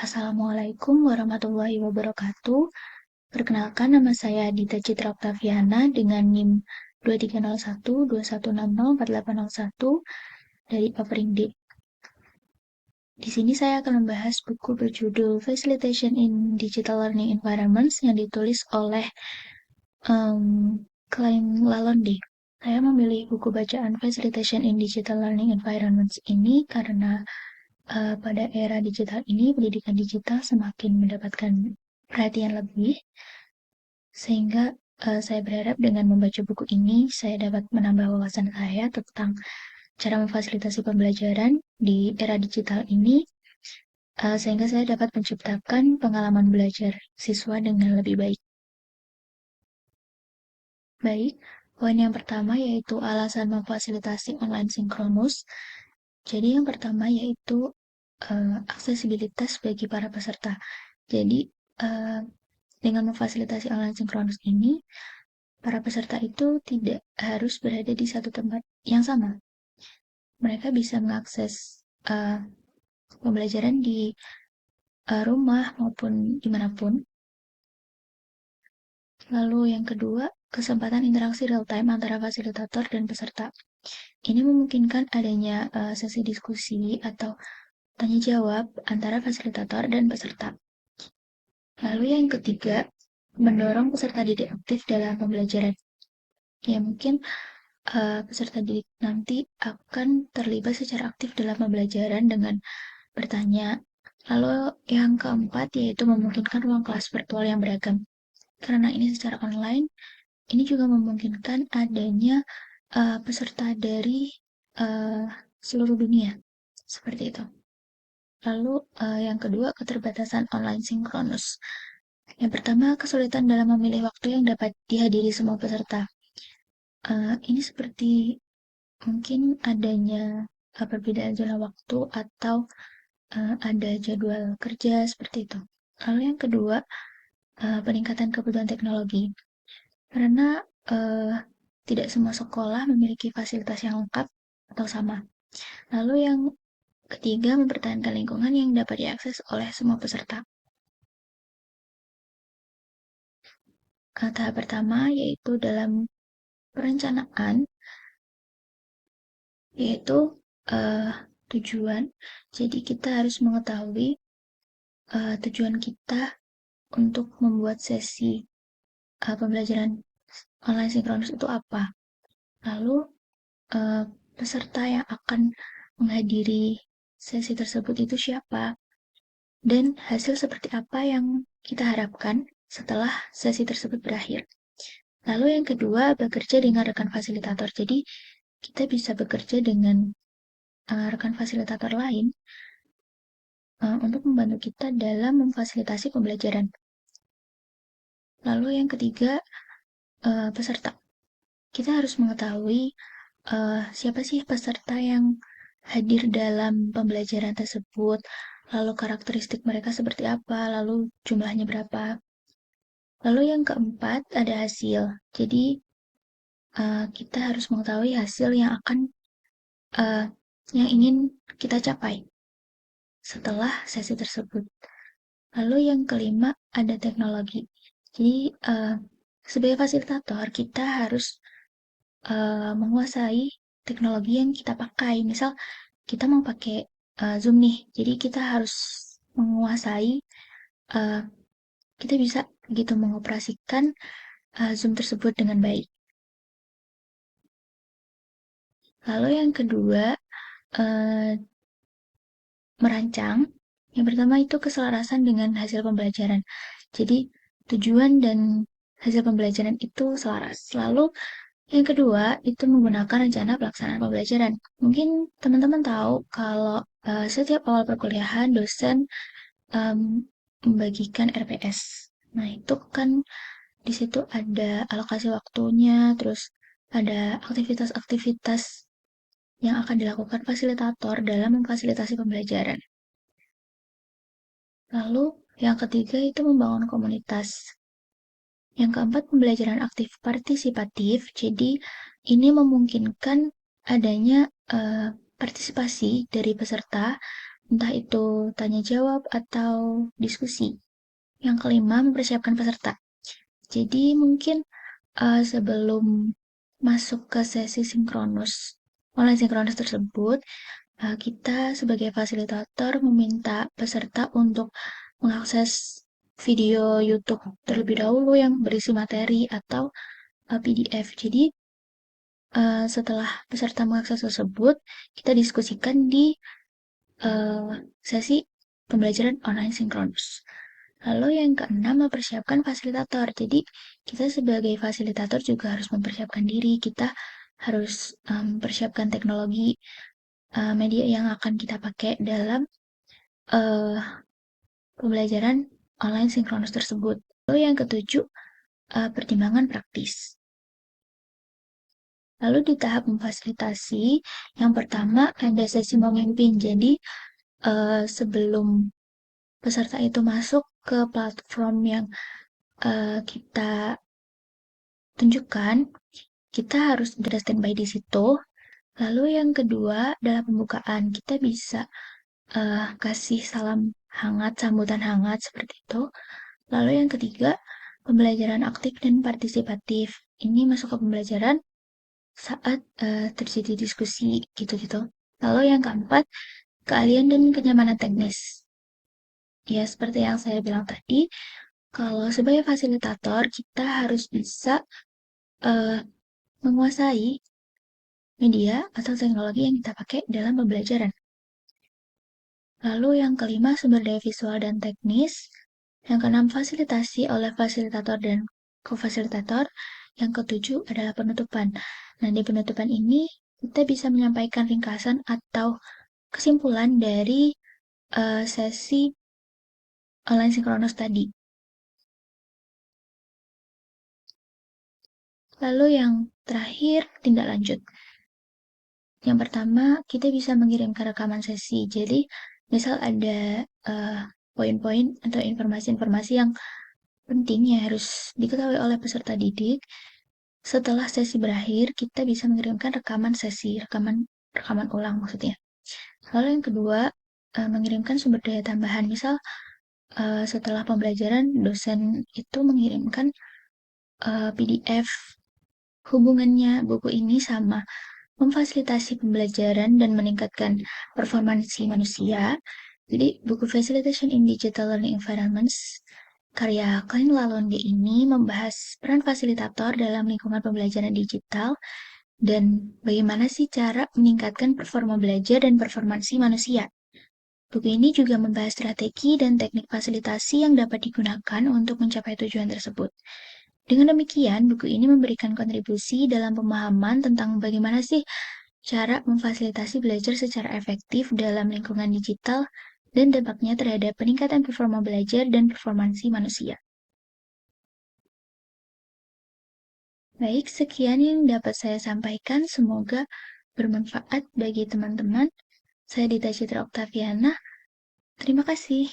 Assalamualaikum warahmatullahi wabarakatuh. Perkenalkan, nama saya Dita Citra Oktaviana dengan NIM 230121604801 dari Papering D. Di sini saya akan membahas buku berjudul Facilitation in Digital Learning Environments yang ditulis oleh Klein Lalonde. Saya memilih buku bacaan Facilitation in Digital Learning Environments ini karena pada era digital ini, pendidikan digital semakin mendapatkan perhatian lebih, sehingga saya berharap dengan membaca buku ini, saya dapat menambah wawasan saya tentang cara memfasilitasi pembelajaran di era digital ini, sehingga saya dapat menciptakan pengalaman belajar siswa dengan lebih baik. Baik, poin yang pertama yaitu alasan memfasilitasi online sinkronus. Jadi yang pertama yaitu aksesibilitas bagi para peserta. Jadi, dengan memfasilitasi online sinkronus ini, para peserta itu tidak harus berada di satu tempat yang sama. Mereka bisa mengakses pembelajaran di rumah maupun dimanapun. Lalu yang kedua, kesempatan interaksi real-time antara fasilitator dan peserta. Ini memungkinkan adanya sesi diskusi atau tanya-jawab antara fasilitator dan peserta. Lalu yang ketiga, mendorong peserta didik aktif dalam pembelajaran. Ya, mungkin peserta didik nanti akan terlibat secara aktif dalam pembelajaran dengan bertanya. Lalu yang keempat, yaitu memungkinkan ruang kelas virtual yang beragam. Karena ini secara online, ini juga memungkinkan adanya peserta dari seluruh dunia. Seperti itu. Lalu yang kedua, keterbatasan online sinkronus. Yang pertama, kesulitan dalam memilih waktu yang dapat dihadiri semua peserta. Ini seperti mungkin adanya perbedaan zona waktu atau ada jadwal kerja seperti itu. Lalu yang kedua, peningkatan kebutuhan teknologi. Karena tidak semua sekolah memiliki fasilitas yang lengkap atau sama. Lalu yang ketiga, mempertahankan lingkungan yang dapat diakses oleh semua peserta. Tahap pertama yaitu dalam perencanaan, yaitu tujuan. Jadi kita harus mengetahui tujuan kita untuk membuat sesi pembelajaran online sinkronus itu apa. Lalu peserta yang akan menghadiri sesi tersebut itu siapa, dan hasil seperti apa yang kita harapkan setelah sesi tersebut berakhir. Lalu yang kedua, bekerja dengan rekan fasilitator. Jadi kita bisa bekerja dengan rekan fasilitator lain untuk membantu kita dalam memfasilitasi pembelajaran. Lalu yang ketiga, peserta. Kita harus mengetahui siapa sih peserta yang hadir dalam pembelajaran tersebut, lalu karakteristik mereka seperti apa, lalu jumlahnya berapa. Lalu yang keempat, ada hasil. Jadi, kita harus mengetahui hasil yang ingin kita capai setelah sesi tersebut. Lalu yang kelima, ada teknologi. Jadi, sebagai fasilitator, kita harus menguasai teknologi yang kita pakai. Misal, kita mau pakai Zoom nih, jadi kita harus menguasai, kita bisa gitu mengoperasikan Zoom tersebut dengan baik. Lalu yang kedua, merancang. Yang pertama itu keselarasan dengan hasil pembelajaran. Jadi tujuan dan hasil pembelajaran itu selaras. Lalu yang kedua itu menggunakan rencana pelaksanaan pembelajaran. Mungkin teman-teman tahu kalau setiap awal perkuliahan dosen membagikan RPS. Nah itu kan di situ ada alokasi waktunya, terus ada aktivitas-aktivitas yang akan dilakukan fasilitator dalam memfasilitasi pembelajaran. Lalu, yang ketiga itu membangun komunitas. Yang keempat, pembelajaran aktif partisipatif. Jadi, ini memungkinkan adanya partisipasi dari peserta entah itu tanya jawab atau diskusi. Yang kelima, mempersiapkan peserta. Jadi mungkin sebelum masuk ke sesi online sinkronus tersebut, kita sebagai fasilitator meminta peserta untuk mengakses video YouTube terlebih dahulu yang berisi materi atau PDF. Jadi setelah peserta mengakses tersebut, kita diskusikan di sesi pembelajaran online sinkronus. Lalu yang keenam, mempersiapkan fasilitator. Jadi, kita sebagai fasilitator juga harus mempersiapkan diri. Kita harus mempersiapkan teknologi media yang akan kita pakai dalam uh, pembelajaran online sinkronus tersebut. Lalu yang ketujuh, pertimbangan praktis. Lalu di tahap memfasilitasi, yang pertama ada sesi memimpin. Jadi, sebelum peserta itu masuk ke platform yang kita tunjukkan, kita harus segera standby di situ. Lalu yang kedua, dalam pembukaan, kita bisa kasih salam hangat, sambutan hangat seperti itu. Lalu yang ketiga, pembelajaran aktif dan partisipatif. Ini masuk ke pembelajaran saat terjadi diskusi gitu-gitu. Lalu yang keempat, keahlian dan kenyamanan teknis. Ya, seperti yang saya bilang tadi, kalau sebagai fasilitator, kita harus bisa menguasai media atau teknologi yang kita pakai dalam pembelajaran. Lalu yang kelima, sumber daya visual dan teknis. Yang keenam, fasilitasi oleh fasilitator dan co-fasilitator. Yang ketujuh adalah penutupan. Nah, di penutupan ini, kita bisa menyampaikan ringkasan atau kesimpulan dari sesi online sinkronus tadi. Lalu yang terakhir, tindak lanjut. Yang pertama, kita bisa mengirimkan rekaman sesi. Jadi, misal ada poin-poin atau informasi-informasi yang penting yang harus diketahui oleh peserta didik. Setelah sesi berakhir, kita bisa mengirimkan rekaman sesi, rekaman ulang maksudnya. Lalu yang kedua, mengirimkan sumber daya tambahan. Misal, setelah pembelajaran, dosen itu mengirimkan PDF hubungannya buku ini sama memfasilitasi pembelajaran dan meningkatkan performansi manusia. Jadi, buku Facilitation in Digital Learning Environments karya Klein Lalonde ini membahas peran fasilitator dalam lingkungan pembelajaran digital dan bagaimana sih cara meningkatkan performa belajar dan performansi manusia. Buku ini juga membahas strategi dan teknik fasilitasi yang dapat digunakan untuk mencapai tujuan tersebut. Dengan demikian, buku ini memberikan kontribusi dalam pemahaman tentang bagaimana sih cara memfasilitasi belajar secara efektif dalam lingkungan digital dan dampaknya terhadap peningkatan performa belajar dan performansi manusia. Baik, sekian yang dapat saya sampaikan. Semoga bermanfaat bagi teman-teman. Saya Dita Citra Oktaviana. Terima kasih.